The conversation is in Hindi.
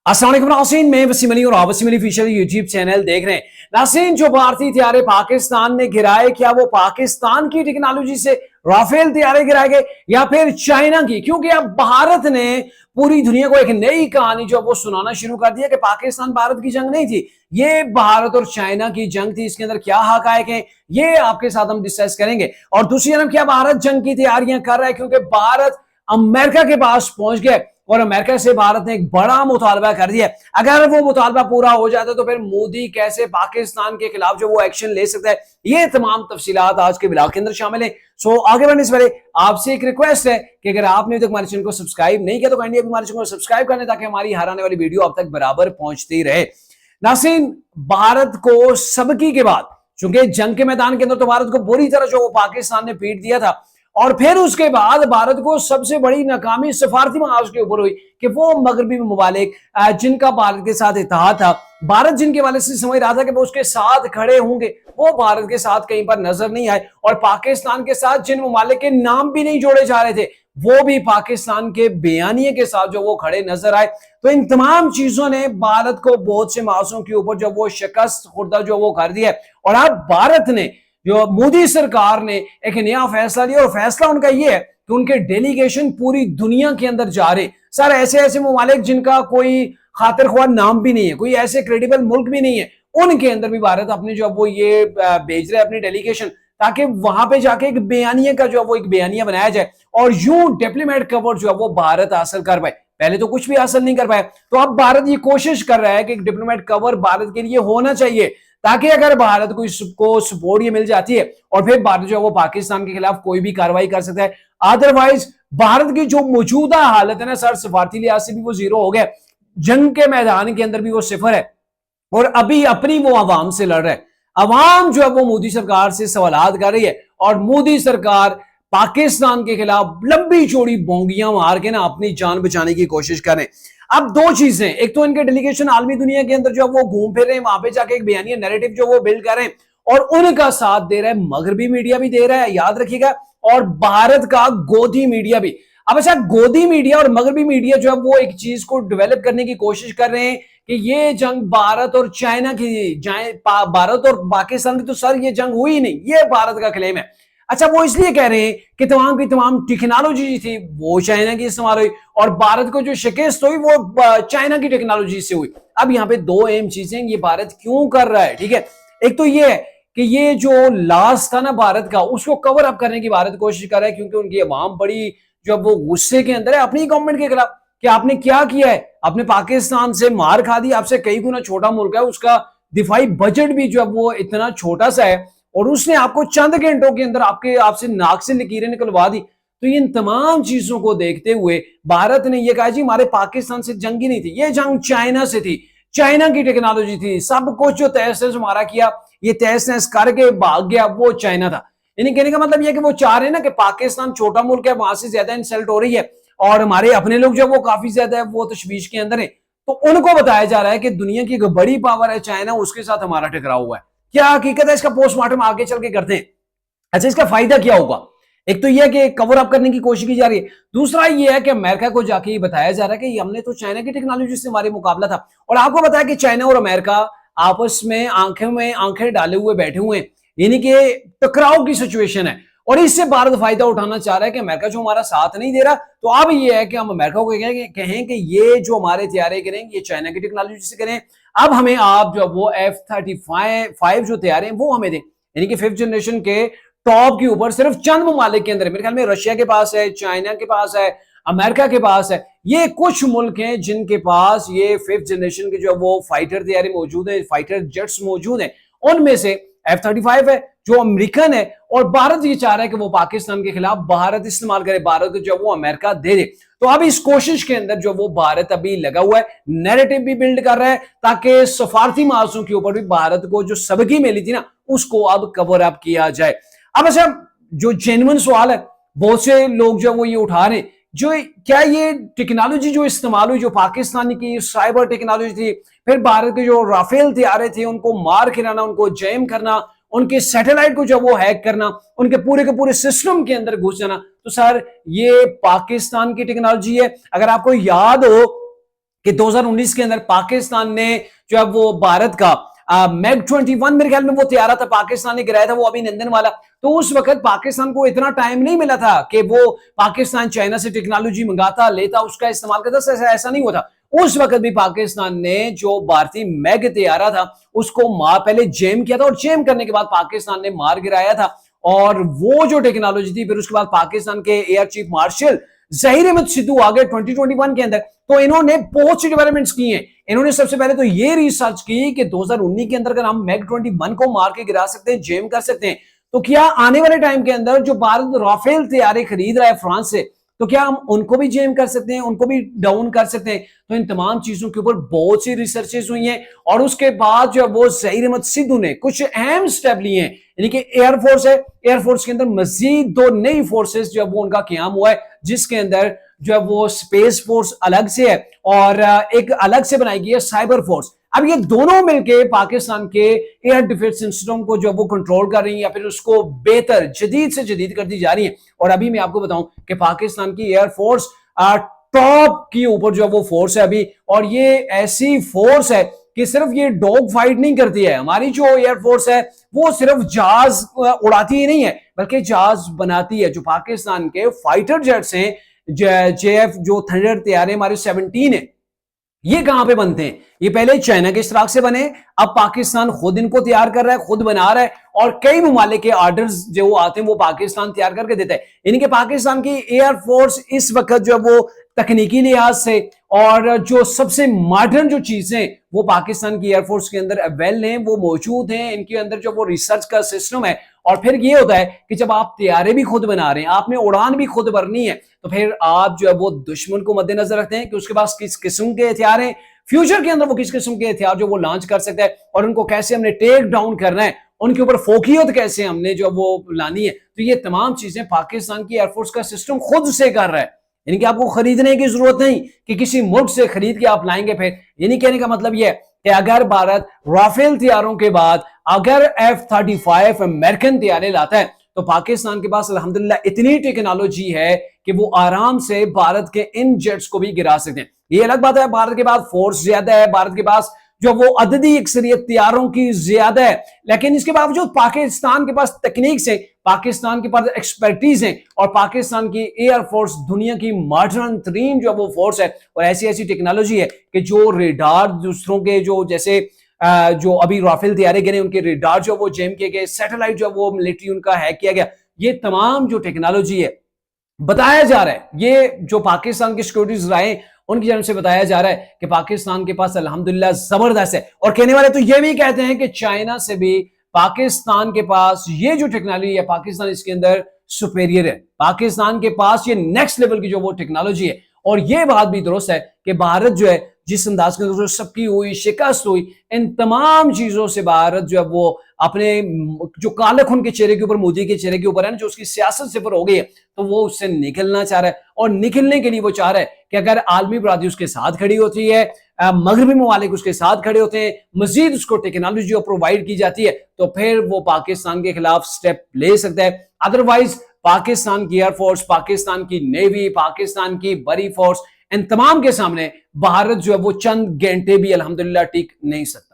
अस्सलाम वालेकुम नाज़रीन, मैं वसीम अली और आप Wasim Ali official YouTube channel देख रहे हैं। नाज़रीन, जो भारतीय हथियारे पाकिस्तान ने गिराए, क्या वो पाकिस्तान की टेक्नोलॉजी से राफेल हथियारे गिराए गए या फिर चाइना की? क्योंकि अब भारत ने पूरी दुनिया को एक नई कहानी जो वो सुनाना शुरू कर दिया कि पाकिस्तान भारत की जंग नहीं थी, ये भारत और चाइना की जंग थी। इसके अंदर क्या हकायक है ये आपके साथ हम डिस्कस करेंगे। और दूसरी तरफ क्या भारत जंग की तैयारियां कर रहा है, क्योंकि भारत अमेरिका के पास पहुंच गया और अमेरिका से भारत ने एक बड़ा मुतालबा कर दिया। अगर वो मुतालबा पूरा हो जाता तो फिर मोदी कैसे पाकिस्तान के खिलाफ जो वो एक्शन ले सकता है, ये तमाम तफसीलात आज के ब्लॉग के अंदर शामिल है। सो आगे बढ़ने से पहले आपसे एक रिक्वेस्ट है कि अगर आपने अभी तक हमारे चैनल को सब्सक्राइब नहीं किया तो काइंडली हमारे चैनल को सब्सक्राइब करने, ताकि हमारी हर आने वाली वीडियो आप तक बराबर पहुंचती रहे। नाज़रीन, भारत को सबकी के बाद, चूंकि जंग के मैदान के अंदर तो भारत को बुरी तरह जो पाकिस्तान ने पीट दिया था, और फिर उसके बाद भारत को सबसे बड़ी नाकामी सफारती महाज के ऊपर हुई कि वो मगरबी ममालिक जिनका भारत के साथ इत्तेहाद था, भारत जिनके वाले से समझ रहा था कि वो उसके साथ खड़े होंगे, वो भारत के साथ कहीं पर नजर नहीं आए। और पाकिस्तान के साथ जिन ममालिक के नाम भी नहीं जोड़े जा रहे थे, वो भी पाकिस्तान के बयानिए के साथ जो वो खड़े नजर आए। तो इन तमाम चीजों ने भारत को बहुत से महाजों के ऊपर जो वो शिकस्त खुर्दा जो वो कर दिया। और अब भारत ने, जो मोदी सरकार ने एक नया फैसला लिया, और फैसला उनका यह है कि उनके डेलीगेशन पूरी दुनिया के अंदर जा रहे। सर, ऐसे ऐसे ममालिक जिनका कोई खातिर ख्वाह नाम भी नहीं है, कोई ऐसे क्रेडिबल मुल्क भी नहीं है, उनके अंदर भी भारत अपने जो वो ये भेज रहे अपनी डेलीगेशन, ताकि वहां पे जाके एक बयानिया का जो वो एक बयानिया बनाया जाए और यूं डिप्लोमेट कवर जो है वो भारत हासिल कर पाए। पहले तो कुछ भी हासिल नहीं कर पाया, तो अब भारत ये कोशिश कर रहा है कि एक डिप्लोमेट कवर भारत के लिए होना चाहिए, ताकि अगर भारत को सपोर्ट ये मिल जाती है और फिर भारत जो है वो पाकिस्तान के खिलाफ कोई भी कार्रवाई कर सकता है। अदरवाइज भारत की जो मौजूदा हालत है ना सर, सफारती लिहाज से भी वो जीरो हो गया, जंग के मैदान के अंदर भी वो सिफर है, और अभी अपनी वो आवाम से लड़ रहा है। आवाम जो है वो मोदी सरकार से सवालात कर रही है, और मोदी सरकार पाकिस्तान के खिलाफ लंबी चौड़ी बोंगियां मार के ना अपनी जान बचाने की कोशिश कर रहे हैं। अब दो चीजें, एक तो इनके डेलीगेशन आलमी दुनिया के अंदर जो वो घूम फिर रहे हैं, वहां पे जाके एक बयानिया नैरेटिव जो वो बिल्ड कर रहे हैं, और उनका साथ दे रहा है मगरबी मीडिया भी दे रहा है, याद रखिएगा, और भारत का गोदी मीडिया भी। अब अच्छा, गोदी मीडिया और मगरबी मीडिया जो है वो एक चीज को डेवलप करने की कोशिश कर रहे हैं कि ये जंग भारत और चाइना की, भारत और पाकिस्तान की तो सर ये जंग हुई नहीं, ये भारत का क्लेम है। अच्छा, वो इसलिए कह रहे हैं कि तमाम की तमाम टेक्नोलॉजी थी वो चाइना की इस्तेमाल हुई, और भारत को जो शिकस्त हुई वो चाइना की टेक्नोलॉजी से हुई। अब यहाँ पे दो अहम चीजें, ये भारत क्यों कर रहा है, ठीक है। एक तो ये है कि ये जो लॉस था ना भारत का, उसको कवर अप करने की भारत कोशिश कर रहा है, क्योंकि उनकी अवाम बड़ी जो वो गुस्से के अंदर है अपनी गवर्नमेंट के खिलाफ कि आपने क्या किया है, आपने पाकिस्तान से मार खा दी, आपसे कई गुना छोटा मुल्क है, उसका दिफाई बजट भी जो है वो इतना छोटा सा है, और उसने आपको चंद घंटों के अंदर आपसे नाक से लकीरें निकलवा दी। तो इन तमाम चीजों को देखते हुए भारत ने यह कहा जी हमारे पाकिस्तान से जंग ही नहीं थी, ये जंग चाइना से थी, चाइना की टेक्नोलॉजी थी, सब कुछ जो तहस नहस हमारा किया, ये तहस नहस करके भाग गया वो चाइना था। यानी कहने का मतलब यह कि वो चाह रहे हैं ना कि पाकिस्तान छोटा मुल्क है, वहां से ज्यादा इंसल्ट हो रही है, और हमारे अपने लोग जो वो काफी ज्यादा है वो तशवीश के अंदर है। तो उनको बताया जा रहा है कि दुनिया की एक बड़ी पावर है चाइना, उसके साथ हमारा टकराव हुआ है। क्या हकीकत है, इसका पोस्टमार्टम आगे चल के करते हैं। अच्छा, इसका फायदा क्या होगा? एक तो यह कि कवर अप करने की कोशिश की जा रही है, दूसरा यह है कि अमेरिका को जाके ये बताया जा रहा है कि हमने तो चाइना की टेक्नोलॉजी से हमारे मुकाबला था। और आपको बताया कि चाइना और अमेरिका आपस में आंखें डाले हुए बैठे हुए हैं, यानी कि टकराव की सिचुएशन है, और इससे भारत फायदा उठाना चाह रहा है कि अमेरिका जो हमारा साथ नहीं दे रहा, तो अब ये है कि हम अमेरिका को कहें कि ये जो हमारे तैयारी करें ये चाइना की टेक्नोलॉजी से करें, अब हमें आप जो वो F-35 जो तैयारी हैं वो हमें दें। यानी कि 5th जनरेशन के टॉप के ऊपर सिर्फ चंद ममालिक के अंदर, मेरे ख्याल में रशिया के पास है, चाइना के पास है, अमेरिका के पास है, ये कुछ मुल्क हैं जिनके पास ये 5th जनरेशन के जो वो फाइटर तैयारी मौजूद है, फाइटर जेट्स मौजूद है। उनमें से F-35 है जो अमेरिकन है, और भारत ये चाह रहा है कि वो पाकिस्तान के खिलाफ भारत इस्तेमाल करे, भारत को जो वो अमेरिका दे दे। तो अब इस कोशिश के अंदर जो वो भारत अभी लगा हुआ है, नैरेटिव भी बिल्ड कर रहा है, ताकि सफारती मार्चों के ऊपर भी भारत को जो सबकी मिली थी ना उसको अब कवर अप किया जाए। अब अच्छा, जो जेन्युइन सवाल है, बहुत से लोग जो वो ये उठा रहे हैं, जो क्या ये टेक्नोलॉजी जो इस्तेमाल हुई, जो पाकिस्तान की साइबर टेक्नोलॉजी थी, फिर भारत के जो राफेल तैयारे थे उनको मार गिराना, उनको जैम करना, उनके सैटेलाइट को जो वो हैक करना, उनके पूरे के पूरे सिस्टम के अंदर घुस जाना, तो सर ये पाकिस्तान की टेक्नोलॉजी है। अगर आपको याद हो कि 2019 के अंदर पाकिस्तान ने जो है वो भारत का मैग 21 मेरे ख्याल में वो तैयार था, पाकिस्तान ने गिराया था, वो अभिनंदन वाला। तो उस वक्त पाकिस्तान को इतना टाइम नहीं मिला था कि वो पाकिस्तान चाइना से टेक्नोलॉजी मंगाता, लेता, उसका इस्तेमाल करता, ऐसा नहीं हुआ था। उस वक्त भी पाकिस्तान ने जो भारतीय मैग तैयारा था उसको पहले जैम किया था, और जैम करने के बाद पाकिस्तान ने मार गिराया था। और वो जो टेक्नोलॉजी थी, फिर उसके बाद पाकिस्तान के air chief marshal Zaheer Ahmed Sidhu आ गए 2021 के अंदर। तो इन्होंने बहुत सी डेवलपमेंट्स की हैं। इन्होंने सबसे पहले तो ये रिसर्च की कि 2019 के अंदर अगर हम मैग 21 को मार के गिरा सकते हैं, जेम कर सकते हैं, तो क्या आने वाले टाइम के अंदर जो भारत राफेल तैयारे खरीद रहा है फ्रांस से, तो क्या हम उनको भी जेम कर सकते हैं, उनको भी डाउन कर सकते हैं? तो इन तमाम चीजों के ऊपर बहुत सी रिसर्चेस हुई हैं, और उसके बाद जो वो जहीर अहमद सिद्धू ने कुछ अहम स्टेप लिए हैं। यानी कि एयरफोर्स है, एयरफोर्स के अंदर मजीद 2 नई फोर्सेस जो है वो उनका क्याम हुआ है, जिसके अंदर जो है वो स्पेस फोर्स अलग से है और एक अलग से बनाई गई है साइबर फोर्स। अब ये दोनों मिलके पाकिस्तान के एयर डिफेंस सिस्टम को जो वो कंट्रोल कर रही है, या फिर उसको बेहतर जदीद से जदीद करती जा रही है। और अभी मैं आपको बताऊं कि पाकिस्तान की एयरफोर्स टॉप की ऊपर जो वो फोर्स है अभी, और ये ऐसी फोर्स है कि सिर्फ ये डॉग फाइट नहीं करती है। हमारी जो एयरफोर्स है वो सिर्फ जहाज उड़ाती ही नहीं है, बल्कि जहाज बनाती है। जो पाकिस्तान के फाइटर जेट्स हैं, जेएफ जो थंडर तैयारे हमारे 17 है, ये कहां पे बनते हैं? ये पहले चाइना के इश्तराक से बने, अब पाकिस्तान खुद इनको तैयार कर रहा है, खुद बना रहा है, और कई ममालिक के ऑर्डर्स जो आते हैं वो पाकिस्तान तैयार करके देता है। यानी कि पाकिस्तान की एयरफोर्स इस वक्त जो है वो तकनीकी लिहाज से और जो सबसे मॉडर्न जो चीजें वो पाकिस्तान की एयरफोर्स के अंदर अवेल हैं, वो मौजूद हैं। इनके अंदर जो वो रिसर्च का सिस्टम है, और फिर ये होता है कि जब आप तैयारे भी खुद बना रहे हैं, आपने उड़ान भी खुद भरनी है, तो फिर आप जो है वो दुश्मन को मद्देनजर रखते हैं कि उसके पास किस किस्म के हथियार हैं, फ्यूचर के अंदर वो किस किस्म के हथियार जो वो लॉन्च कर सकता है, और उनको कैसे हमने टेक डाउन करना है, उनके ऊपर फोकियत कैसे हमने जो वो लानी है। तो ये तमाम चीजें पाकिस्तान की एयरफोर्स का सिस्टम खुद से कर रहा है। यानी कि आपको खरीदने की जरूरत नहीं कि किसी मुल्क से खरीद के आप लाएंगे। फिर यानी कहने का मतलब यह है कि अगर भारत राफेल तैयारों के बाद अगर F-35 अमेरिकन तैयारे लाता है, तो पाकिस्तान के पास अल्हम्दुलिल्लाह इतनी टेक्नोलॉजी है कि वो आराम से भारत के इन जेट्स को भी गिरा सकते हैं। ये अलग बात है, भारत के पास फोर्स ज्यादा है, भारत के पास जो वो अददी अक्सरियत तैयारों की ज्यादा है, लेकिन इसके बावजूद पाकिस्तान के पास तकनीक है, पाकिस्तान के पास एक्सपर्टीज है, और पाकिस्तान की एयरफोर्स दुनिया की मॉडर्न तरीन जो वो फोर्स है, और ऐसी ऐसी टेक्नोलॉजी है कि जो रेडार दूसरों के जो जैसे जो अभी राफेल तैयारे गिरे उनके रेडार जो वो जेम किए गए, सैटेलाइट जो वो मिलिट्री उनका हैक किया गया, ये तमाम जो टेक्नोलॉजी है बताया जा रहा है, ये जो पाकिस्तान की सिक्योरिटीज रहे उनकी जानब से बताया जा रहा है कि पाकिस्तान के पास अल्हम्दुलिल्लाह जबरदस्त है। और कहने वाले तो ये भी कहते हैं कि चाइना से भी पाकिस्तान के पास ये जो टेक्नोलॉजी है, पाकिस्तान इसके अंदर सुपेरियर है। पाकिस्तान के पास ये नेक्स्ट लेवल की जो वो टेक्नोलॉजी है। और ये बात भी दुरुस्त है कि भारत जो है जिस अंदाज के अंदर सबकी हुई, शिकस्त हुई, इन तमाम चीजों से भारत जो है वो अपने जो काले खून के चेहरे के ऊपर, मोदी के चेहरे के ऊपर है ना, जो उसकी सियासत से पर हो गई है, तो वो उससे निकलना चाह रहा है। और निकलने के लिए वो चाह रहा है कि अगर आलमी बरादरी उसके साथ खड़ी होती है, मगरबी ममालिक उसके साथ खड़े होते हैं, मजीद उसको टेक्नोलॉजी प्रोवाइड की जाती है, तो फिर वो पाकिस्तान के खिलाफ स्टेप ले सकता है। अदरवाइज पाकिस्तान की एयरफोर्स, पाकिस्तान की नेवी, पाकिस्तान की बड़ी फोर्स, इन तमाम के सामने भारत जो है वो चंद घंटे भी अल्हम्दुलिल्लाह टिक नहीं सकता।